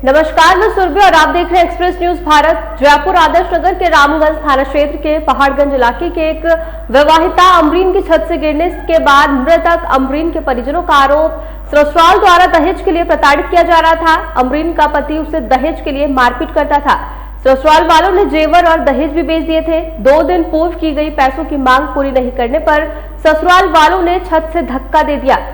नमस्कार, मैं सुरभि और आप देख रहे हैं एक्सप्रेस न्यूज भारत। जयपुर आदर्श नगर के रामगंज थाना क्षेत्र के पहाड़गंज इलाके के एक विवाहिता अमरीन की छत से गिरने के बाद मृतक अमरीन के परिजनों का आरोप ससुराल द्वारा दहेज के लिए प्रताड़ित किया जा रहा था। अमरीन का पति उसे दहेज के लिए मारपीट करता था। ससुराल वालों ने जेवर और दहेज भी बेच दिए थे। 2 दिन पूर्व की गई पैसों की मांग पूरी नहीं करने पर ससुराल वालों ने छत से धक्का दे दिया।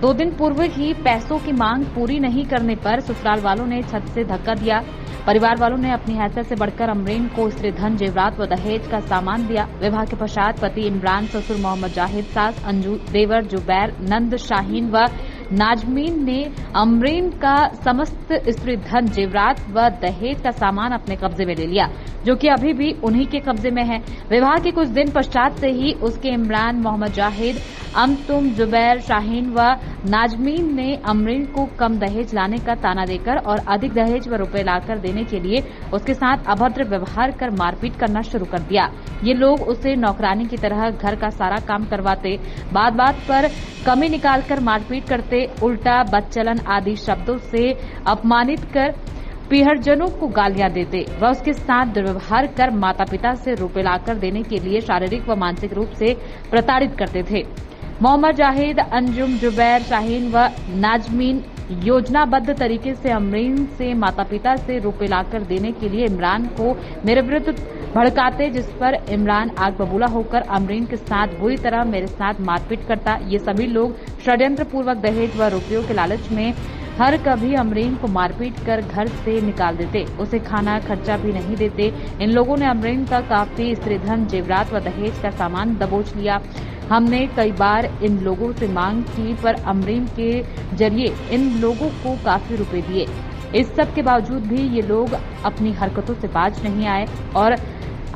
2 दिन पूर्व ही पैसों की मांग पूरी नहीं करने पर ससुराल वालों ने छत से धक्का दिया। परिवार वालों ने अपनी हैसियत से बढ़कर अमरीन को स्त्री धन, जेवरात व दहेज का सामान दिया। विवाह के पश्चात पति इमरान, ससुर मोहम्मद जाहिद, सास अंजू, देवर जुबैर, नंद शाहीन व नाजमीन ने अमरीन का समस्त स्त्री धन, जेवरात व दहेज का सामान अपने कब्जे में ले लिया, जो कि अभी भी उन्हीं के कब्जे में है। विवाह के कुछ दिन पश्चात से ही उसके इमरान, मोहम्मद जाहिद, अमतुम, जुबैर, शाहीन व नाजमीन ने अमरीन को कम दहेज लाने का ताना देकर और अधिक दहेज व रुपए लाकर देने के लिए उसके साथ अभद्र व्यवहार कर मारपीट करना शुरू कर दिया। ये लोग उसे नौकरानी की तरह घर का सारा काम करवाते, बात बात पर कमी निकालकर मारपीट करते, उल्टा बदचलन आदि शब्दों से अपमानित कर परिजनों को गालियां देते व उसके साथ दुर्व्यवहार कर माता पिता से रुपए लाकर देने के लिए शारीरिक व मानसिक रूप से प्रताड़ित करते थे। मोहम्मद जाहिद, अंजुम, जुबैर, शाहीन व नाजमीन योजनाबद्ध तरीके से अमरीन से माता पिता से रुपए लाकर देने के लिए इमरान को मेरे विरुद्ध भड़काते, जिस पर इमरान आग बबूला होकर अमरीन के साथ बुरी तरह मेरे साथ मारपीट करता। ये सभी लोग षड्यंत्र पूर्वक दहेज व रुपयों के लालच में हर कभी अमरीन को मारपीट कर घर से निकाल देते, उसे खाना खर्चा भी नहीं देते। इन लोगों ने अमरीन का काफी स्त्रीधन, जेवरात व दहेज का सामान दबोच लिया। हमने कई बार इन लोगों से मांग की पर अमरीन के जरिए इन लोगों को काफी रुपए दिए। इस सब के बावजूद भी ये लोग अपनी हरकतों से बाज नहीं आए और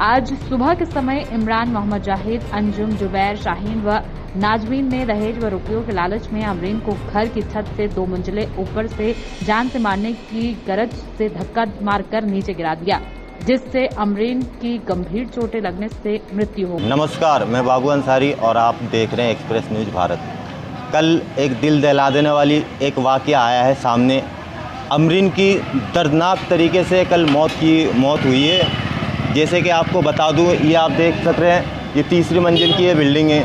आज सुबह के समय इमरान, मोहम्मद जाहिद, अंजुम, जुबैर, शाहीन व नाजमीन ने दहेज व रुपयों के लालच में अमरीन को घर की छत से 2 मंजिले ऊपर से जान से मारने की गरज से धक्का मारकर नीचे गिरा दिया, जिससे अमरीन की गंभीर चोटें लगने से मृत्यु हो गई। नमस्कार, मैं बाबू अंसारी और आप देख रहे हैं एक्सप्रेस न्यूज भारत। कल एक दिल दहला देने वाली एक वाकया आया है सामने। अमरीन की दर्दनाक तरीके से कल मौत हुई है। जैसे कि आपको बता दूं, ये आप देख सक रहे हैं, ये 3री मंजिल की ये बिल्डिंग है।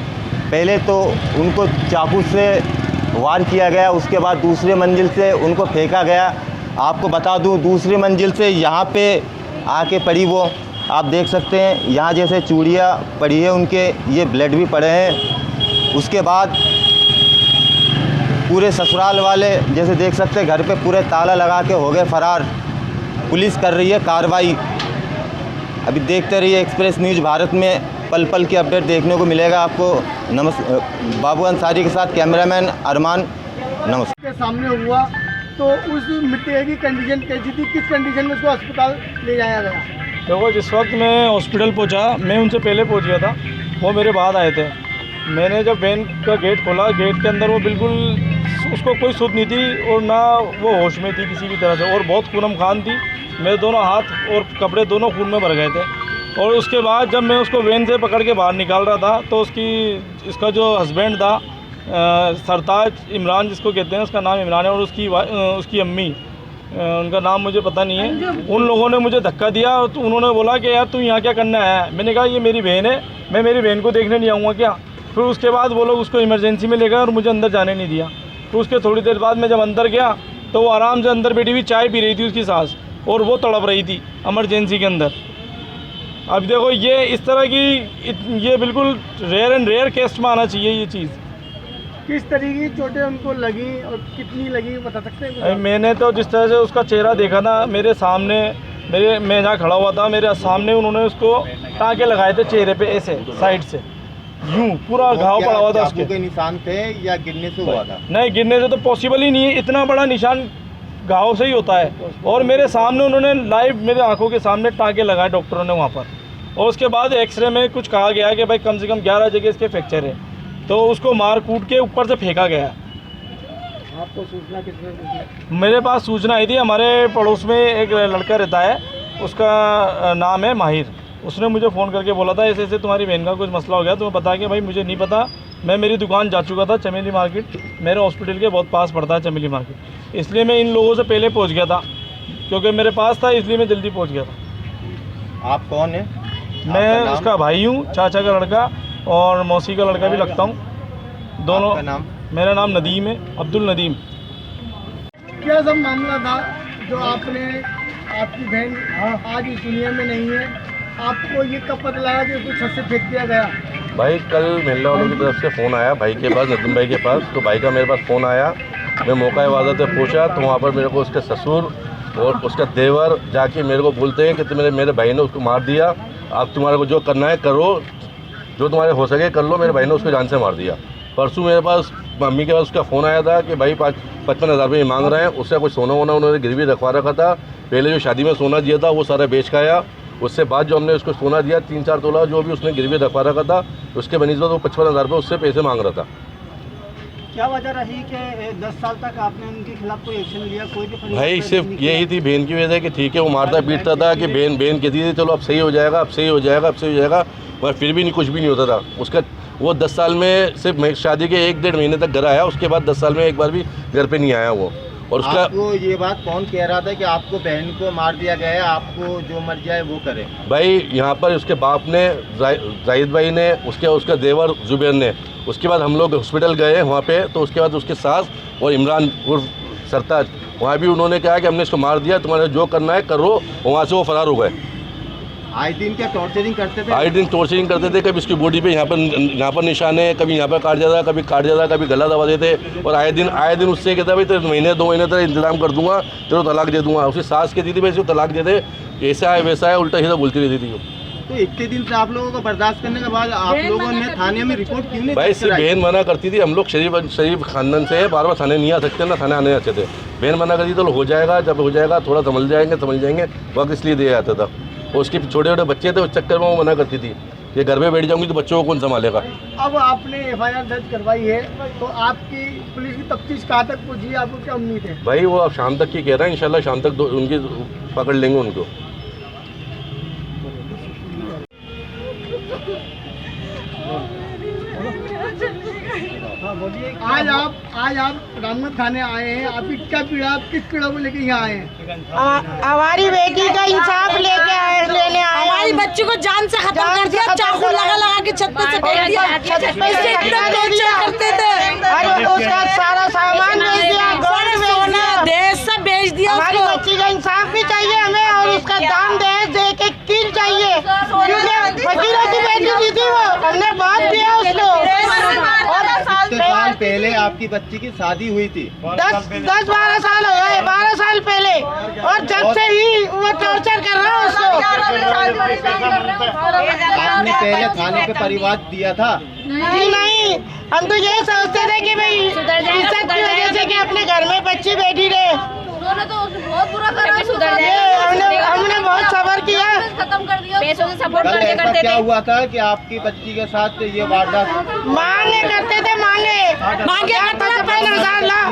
पहले तो उनको चाकू से वार किया गया, उसके बाद 2री मंजिल से उनको फेंका गया। आपको बता दूं, 2री मंजिल से यहाँ पे आके पड़ी वो आप देख सकते हैं, यहाँ जैसे चूड़ियाँ पड़ी है उनके, ये ब्लड भी पड़े हैं। उसके बाद पूरे ससुराल वाले जैसे देख सकते हैं घर पे पूरे ताला लगा के हो गए फरार। पुलिस कर रही है कार्रवाई। अभी देखते रहिए एक्सप्रेस न्यूज भारत में, पल पल की अपडेट देखने को मिलेगा आपको। बाबू अंसारी के साथ कैमरामैन अरमान। नमस्कार। के सामने हुआ तो उस मृतक की कंडीशन कैसी थी, किस कंडीशन में उसको अस्पताल ले जाया गया? देखो, जिस वक्त मैं हॉस्पिटल पहुंचा, मैं उनसे पहले पहुंच गया था, वो मेरे बाद आए थे। मैंने जब वैन का गेट खोला, गेट के अंदर वो बिल्कुल, उसको कोई सुध नहीं थी और ना वो होश में थी किसी भी तरह से, और बहुत खूनम खान थी। मेरे दोनों हाथ और कपड़े दोनों खून में भर गए थे। और उसके बाद जब मैं उसको वैन से पकड़ के बाहर निकाल रहा था तो इसका जो हस्बैंड था, सरताज इमरान जिसको कहते हैं, उसका नाम इमरान है, और उसकी अम्मी, उनका नाम मुझे पता नहीं है, उन लोगों ने मुझे धक्का दिया। तो उन्होंने बोला कि यार तू यहाँ क्या करने आया है? मैंने कहा ये मेरी बहन है, मैं मेरी बहन को देखने नहीं आऊँगा क्या? फिर उसके बाद वो लोग उसको इमरजेंसी में ले गए और मुझे अंदर जाने नहीं दिया। फिर उसके थोड़ी देर बाद मैं जब अंदर गया तो वो आराम से अंदर बैठी हुई चाय पी रही थी उसकी सास, और वो तड़प रही थी इमरजेंसी के अंदर। अब देखो, ये इस तरह की, ये बिल्कुल रेयर केस में आना चाहिए ये चीज़। किस तरीके की चोटें उनको लगी और कितनी लगी बता सकते हैं? मैंने तो जिस तरह से उसका चेहरा देखा था, मेरे सामने, मैं जहाँ खड़ा हुआ था, मेरे सामने उन्होंने उसको टाँके लगाए थे चेहरे पे, ऐसे साइड से यूं पूरा घाव पड़ा हुआ था। उसके निशान थे या गिरने से हुआ था? नहीं, गिरने से तो पॉसिबल ही नहीं है, इतना बड़ा निशान घाव से ही होता है। और मेरे सामने उन्होंने लाइव मेरे आंखों के सामने टाँके लगाए डॉक्टरों ने वहाँ पर। और उसके बाद एक्सरे में कुछ कहा गया कि भाई कम से कम 11 जगह इसके फ्रैक्चर है, तो उसको मार कूट के ऊपर से फेंका गया। आपको सूचना किसने दी? मेरे पास सूचना आई थी, हमारे पड़ोस में एक लड़का रहता है, उसका नाम है माहिर। उसने मुझे फ़ोन करके बोला था ऐसे ऐसे तुम्हारी बहन का कुछ मसला हो गया। तो मैं बता के भाई मुझे नहीं पता, मैं मेरी दुकान जा चुका था चमेली मार्केट, मेरे हॉस्पिटल के बहुत पास पड़ता है चमेली मार्केट, इसलिए मैं इन लोगों से पहले पहुंच गया था, क्योंकि मेरे पास था इसलिए मैं जल्दी पहुंच गया था। आप कौन है? मैं आपका नाम? उसका भाई हूँ, चाचा का लड़का और मौसी का लड़का भी लगता हूँ, दोनों। आपका नाम? मेरा नाम नदीम है, अब्दुल नदीम। क्या सब मामला था जो आपने, आपकी बहन आज इस दुनिया में नहीं है, आपको ये कब पता लगा कि उसको छत से फेंक दिया गया? भाई कल मोहल्ले वालों की तरफ से फ़ोन आया भाई के पास, नदीम भाई के पास, तो भाई का मेरे पास फ़ोन आया। मैं मौका इबादत से पूछा तो वहाँ पर मेरे को उसके ससुर और उसका देवर जाके मेरे को बोलते हैं कि मेरे भाई ने उसको मार दिया, आप तुम्हारे को जो करना है करो, जो तुम्हारे हो सके कर लो, मेरे भाई ने उसको जान से मार दिया। परसों मेरे पास मम्मी के पास उसका फ़ोन आया था कि भाई 55,000 रुपये मांग रहे हैं, उससे कुछ सोना वोना उन्होंने गिरवी रखवा रखा था, पहले जो शादी में सोना दिया था वो सारा बेच का आया, उससे बाद जो हमने उसको सोना दिया 3-4 तोला जो भी उसने गिरवी रखवा रखा था, उसके बनिस्बत वो 55,000 रुपये उससे पैसे मांग रहा था। क्या वजह रही कि 10 साल तक आपने उनके खिलाफ कोई एक्शन लिया? कोई भी भाई सिर्फ यही थी बहन की वजह कि ठीक है वो मारता पीटता था कि बहन कहती थी चलो अब सही हो जाएगा, अब सही हो जाएगा, अब सही हो जाएगा, मगर फिर भी नहीं, कुछ भी नहीं होता था उसका। वो 10 साल में सिर्फ शादी के 1-1.5 महीने तक घर आया, उसके बाद 10 साल में एक बार भी घर पे नहीं आया वो। और उसका आपको ये बात कौन कह रहा था कि आपको बहन को मार दिया गया है, आपको जो मर जाए वो करे? भाई यहाँ पर उसके बाप ने, जाहिद भाई ने, उसका देवर जुबैर ने, उसके बाद हम लोग हॉस्पिटल गए वहाँ पे, तो उसके बाद उसके सास और इमरान उर्फ सरताज, वहाँ भी उन्होंने कहा कि हमने इसको मार दिया, तुम्हारे जो करना है करो, वहाँ से वो फरार हो गए। आए दिन क्या टॉर्चरिंग करते थे? आए दिन टॉर्चरिंग करते थे, कभी इसकी बॉडी पे यहाँ पर निशान है, कभी यहाँ पर काट जाता, कभी काट जाता, कभी गला दबा देते, और आए दिन उससे कहता भाई तेरे 1-2 महीने तक इंतजाम कर दूंगा, तेरे तलाक दे दूंगा। उसकी सास कहती थी भाई इसको तलाक दे दे, ऐसा है वैसा है, उल्टा सीधा बोलती रहती थी। तो इतने दिन से आप लोगों को बर्दाश्त करने के बाद आप लोगों ने थाने में रिपोर्ट क्यों नहीं? भाई सिर्फ बहन मना करती थी, हम लोग शरीफ खानदान से बार बार थाने नहीं आ सकते ना, थाने आने अच्छे थे, बहन मना करती तो हो जाएगा, जब हो जाएगा थोड़ा समझ जाएंगे, वक्त इसलिए दिया जाता था। और उसके छोटे छोटे बच्चे थे, उस चक्कर में वो मना करती थी कि घर में बैठ जाऊंगी तो बच्चों को कौन संभालेगा। अब आपने FIR दर्ज करवाई है, तो आपकी पुलिस की तफ्तीश कहाँ तक पहुँची है, आपको क्या उम्मीद है? भाई वो अब शाम तक की कह रहा है, इंशाल्लाह शाम तक उनकी पकड़ लेंगे उनको। आज आप रामगंज थाने आए हैं, आपकी क्या पीड़ा, आप किस पीड़ा को लेके यहाँ आए हैं? हमारी बेटी का इंसाफ लेने आए। हमारी बच्ची को जान से खत्म कर दिया, चाकू लगा के छत पे से फेंक दिया, इससे इतना टॉर्चर करते थे, और उसका सारा सामान बेच दिया, गोल्ड सोना दहेज सब बेच दिया। हमारी बच्ची का इंसाफ भी चाहिए हमें, और उसका दाम दहेज दे के किल चाहिए, क्योंकि वकीलों की बेटी दी थी वो, हमने बहुत दिया उसको। और साल पहले आपकी बच्ची की शादी हुई थी, 10-12 साल हो गए, 12 साल पहले, और जब से ही वो टॉर्चर कर रहा है उसको। आपने पहले थाने पे परिवार दिया था? नहीं, हम तो ये सोचते थे कि भाई इज्जत की वजह से कि अपने घर में बच्ची बैठी रहे, उन्होंने तो बहुत बुरा करा, हमने बहुत सबर किया, खत्म कर दिया, पैसों से सपोर्ट कल करते ऐसा करते क्या हुआ था कि आपकी बच्ची के साथ ये वारदात? मांगे करते थे, मांगे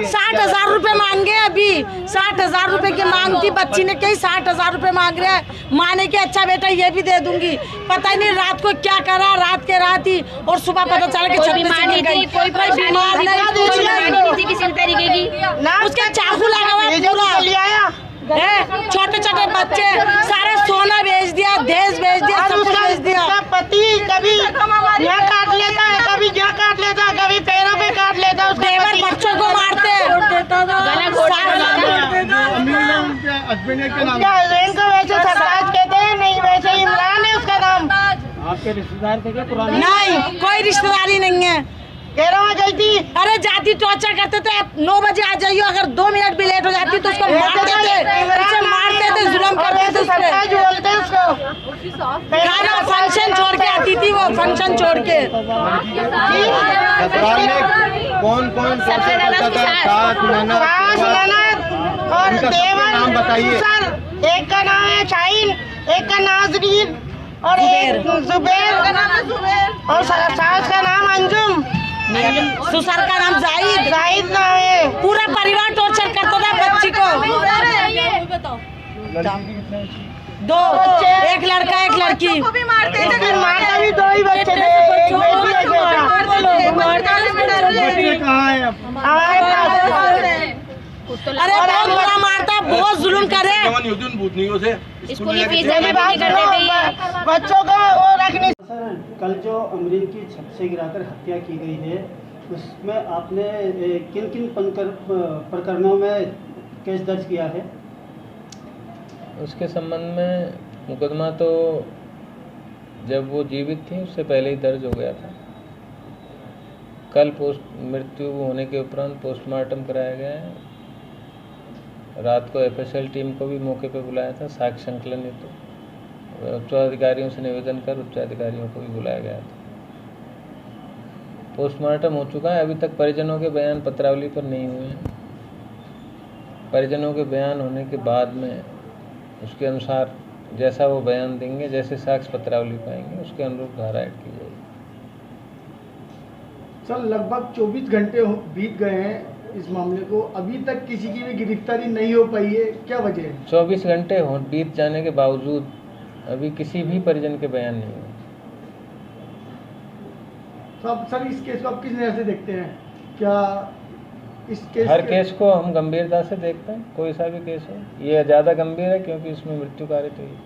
60,000 रुपए मांगे, अभी 60,000 रुपए की मांग थी, बच्ची ने कही 60,000 रुपए मांग रहे हैं, माँ ने कि अच्छा बेटा ये भी दे दूंगी, पता ही नहीं रात को क्या करा, रात के रात ही, और सुबह पता चला कि कोई बीमार नहीं थी, कोई बीमार नहीं थी किसी तरीके की, उसके चाकू लगा हुआ छोटे छोटे बच्चे, सारा सोना बेच दिया, दहेज बेच दिया, सब कुछ बेच दिया। पति कभी यहाँ काट लेता है, कभी यहाँ काट लेता है, कभी पैरों पे काट लेता है, देवर बच्चों को मारते, हस्बैंड के नाम? हस्बैंड को वैसे सरताज कहते हैं, नहीं वैसे इमरान है उसका नाम। आपके रिश्तेदार थे क्या पुराने? नहीं, कोई रिश्तेदारी नहीं है। कह रहा हूँ गई थी, अरे जाती टॉर्चर करते थे, 9 बजे आ जाइए, अगर 2 मिनट भी लेट हो जाती तो उसको मारते थे, जुल्म करते थे सरताज बोलते हैं उसको। खाना फंक्शन छोड़ के आती थी वो, फंक्शन छोड़ के। ससुराल में कौन कौन सबसे ज्यादा सास, ननद और देवर, नाम बताइए। एक का नाम है शाहीन, एक का नाजरीन, और एक जुबैर, और सास का नाम अंजुम, ससुर का नाम जाहिद नाम है। पूरा परिवार टॉर्चर करता था बच्ची को। 2, एक लड़का एक लड़की, इसकी माँ का भी 2 ही बच्चे थे, एक बेटी एक बेटा। अब हमारे पास अरे बहुत बुरा मारता, बहुत जुल्म करे। स्कूली फीस जमा नहीं करते थे ये। बच्चों का वो रखने। सर, कल जो अमरीन की छत से गिराकर हत्या की गई है, उसमें आपने किन किन प्रकरणों में केस दर्ज किया है? उसके संबंध में मुकदमा तो जब वो जीवित थी उससे पहले ही दर्ज हो गया था। कल मृत्यु होने के उपरांत पोस्टमार्टम कराया गया है। रात को एफएसएल टीम को भी मौके पर बुलाया था साक्ष्य संकलन हेतु। उच्चाधिकारियों से निवेदन कर उच्चाधिकारियों को भी बुलाया गया था। पोस्टमार्टम हो चुका है, अभी तक परिजनों के बयान पत्रावली पर नहीं हुए हैं। परिजनों के बयान होने के बाद में उसके अनुसार जैसा वो बयान देंगे, जैसे साक्ष्य पत्रावली पाएंगे, उसके अनुरूप धारा ऐड की जाएगी। सर, लगभग 24 घंटे बीत गए हैं इस मामले को, अभी तक किसी की भी गिरफ्तारी नहीं हो पाई है, क्या वजह है? 24 घंटे बीत जाने के बावजूद अभी किसी भी परिजन के बयान नहीं हुए। तो सर, इस केस को आप किस नजर से देखते हैं? क्या इस केस हर केस को हम गंभीरता से देखते हैं, कोई सा भी केस हो। ये ज़्यादा गंभीर है क्योंकि इसमें मृत्यु कारित हुई।